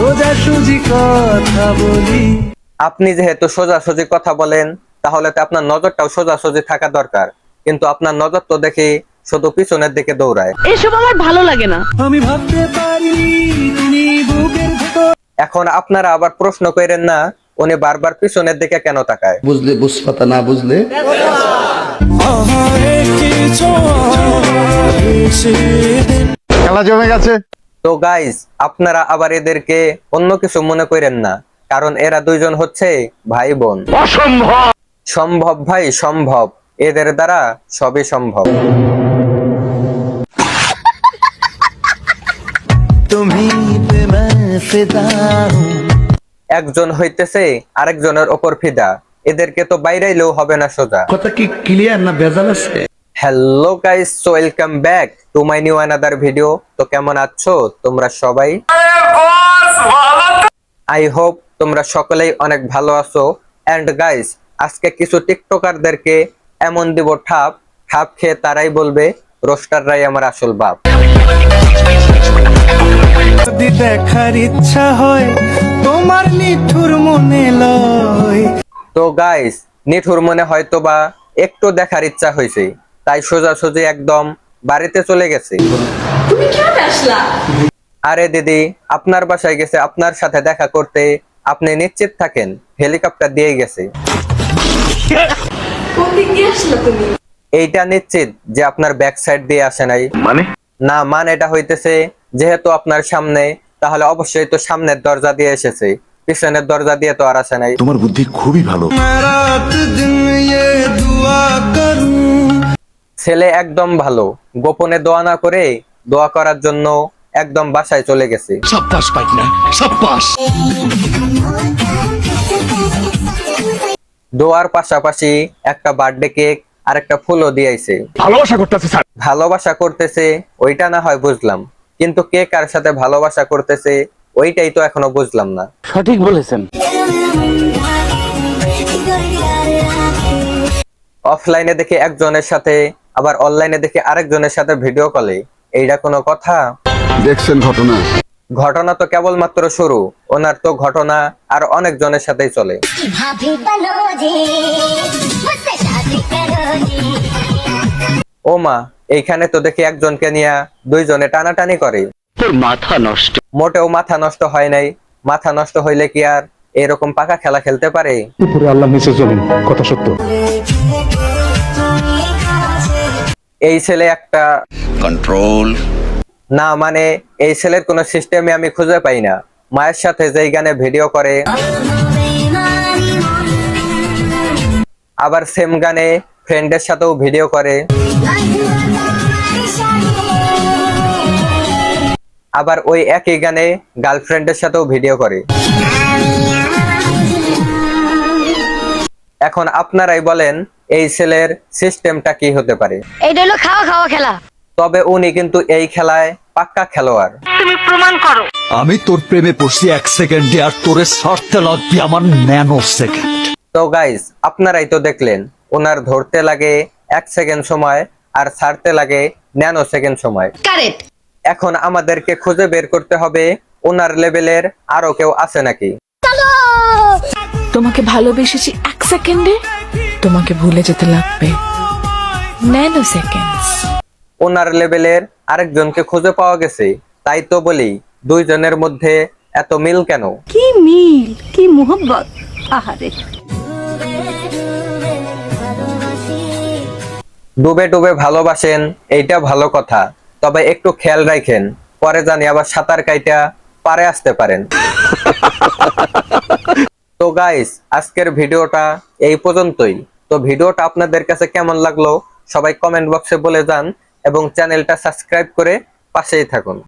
সোজাসুজি কথা বলি। আপনি যেহেতু সোজাসুজি কথা বলেন, তাহলে তো আপনার নজরটাও সোজাসুজি থাকা দরকার, কিন্তু আপনার নজর তো দেখি শুধু পিছনের দিকে দৌড়ায়। এসব আমার ভালো লাগে না। আমি ভাবতে পারি তুমি বুকের ভেতর। এখন আপনারা আবার প্রশ্ন করেন না উনি বারবার পিছনের দিকে কেন তাকায়। বুঝলে বুঝপাতা, না বুঝলে খেলা জমে গেছে। তো গাইস, আপনারা আবার এদেরকে অন্য কিছু মনে করেন না, কারণ এরা দুইজন হচ্ছে ভাই বোন। অসম্ভব। সম্ভব ভাই, সম্ভব। এদের দ্বারা সবই সম্ভব। তুমি প্রেমে ফিদা হুঁ। একজন হইতেছে আরেকজনের ওপর ফিদা, এদেরকে তো বাইরাইলেও হবে না সোজা। কথা কি ক্লিয়ার না ভেজাল আছে? Hello guys, welcome back to my new another video. তো কেমন আছো তোমরা সবাই? আই হোপ তোমরা সকলেই অনেক ভালো আছো। এন্ড গাইস, আজকে কিছু টিকটকারদেরকে এমন দিব ঠাপ, ঠাপ খেয়ে তারাই বলবে রোস্টাররাই আমার আসল বাপ। যদি দেখার ইচ্ছা হয় তোমার নিঠুর মনে লয়। তো গাইস, নিঠুর মনে হয়তো বা একটু দেখার ইচ্ছা হয়েছে, তাই সোজাসুজি একদম বাড়িতে চলে গেছে। তুমি কেন আসলা? আরে দিদি, আপনার বাসায় গেছে আপনার সাথে দেখা করতে। আপনি নিশ্চিত থাকেন হেলিকপ্টার দিয়ে গেছে। কোন দিক দিয়ে আসলা তুমি? এইটা নিশ্চিত যে আপনার ব্যাক সাইড দিয়ে আসে নাই। মানে না, মানে এটা হইতেছে যেহেতু আপনার সামনে, তাহলে অবশ্যই তো সামনের দরজা দিয়ে এসেছে, পিছনের দরজা দিয়ে তো আর আসে নাই। তোমার বুদ্ধি খুবই ভালো। রাত দিন ये दुआ करूं। ছেলে একদম ভালো, গোপনে দোয়া না করে দোয়া করার জন্য একদম বাসায় চলে গেছে। সাব্বাস পাইকনা, সাব্বাস। দোয়ার পাশাপাশি একটা বার্থডে কেক আর একটা ফুলও দিয়েছে। ভালোবাসা করতেছে স্যার। ভালোবাসা করতেছে ওইটা না হয় বুঝলাম, কিন্তু কে কার সাথে ভালোবাসা করতেছে ওইটাই তো এখনো বুঝলাম না। সঠিক বলেছেন। অফলাইনে দেখে একজনের সাথে, আবার অনলাইনে দেখে আরেকজনের সাথে ভিডিও কলে, এইটা কোনো কথা? দেখছেন ঘটনা? ঘটনা তো কেবলমাত্র শুরু, ওনার তো ঘটনা আর অনেক জনের সাথেই চলে। ও মা, এইখানে তো দেখি একজনকে নিয়ে দুইজনে টানাটানি করে। তোর মাথা নষ্ট। মোটেও মাথা নষ্ট হয় নাই। মাথা নষ্ট হইলে কি আর এরকম পাকা খেলা খেলতে পারে? উপরে আল্লাহ নিচে জমিন, কথা সত্য। এই ছেলে একটা কন্ট্রোল। না, মানে এই ছেলের কোনো সিস্টেমে আমি খুঁজে পাই না। মায়ের সাথে যেই গানে ভিডিও করে, আবার সেম গানে ফ্রেন্ডের সাথেও ভিডিও করে, আবার ওই একই গানে গার্লফ্রেন্ডের সাথেও ভিডিও করে। এখন আপনারাই বলেন এই ছেলের সিস্টেমটা কি হতে পারে? এইটা হলো খাওয়া খাওয়া খেলা। তবে উনি কিন্তু এই খেলায় পাক্কা খেলোয়াড়। তুমি প্রমাণ করো। আমি তোর প্রেমে পড়ছি 1 সেকেন্ডে, আর তোরে ছাড়তে লাগবে আমার ন্যানো সেকেন্ড। তো গাইস, আপনারাই তো দেখলেন ওনার ধরতে লাগে 1 সেকেন্ড সময় আর ছাড়তে লাগে ন্যানো সেকেন্ড সময়। কারেক্ট। এখন আমাদেরকে খুঁজে বের করতে হবে ওনার লেভেলের আরো কেউ আছে নাকি। তোমাকে ভালোবেসেছি 1 সেকেন্ডে, তোমাকে ভুলে যেতে লাগবে ন্যানো সেকেন্ডস। ওনার লেভেলের আরেকজনকে খুঁজে পাওয়া গেছে, তাই তো বলি দুইজনের মধ্যে এত মিল কেন? কি মিল, কি মোহব্বত। আহারে। ডুবে ডুবে ভালোবাসেন, এইটা ভালো কথা, তবে একটু খেয়াল রাখেন, পরে জানি আবার সাঁতার কাইটা পারে আসতে পারেন। তো গাইস, আজকের ভিডিওটা এই পর্যন্তই। তো ভিডিওটা আপনাদের কাছে কেমন লাগলো সবাই কমেন্ট বক্সে বলে যান, এবং চ্যানেলটা সাবস্ক্রাইব করে পাশেই থাকুন।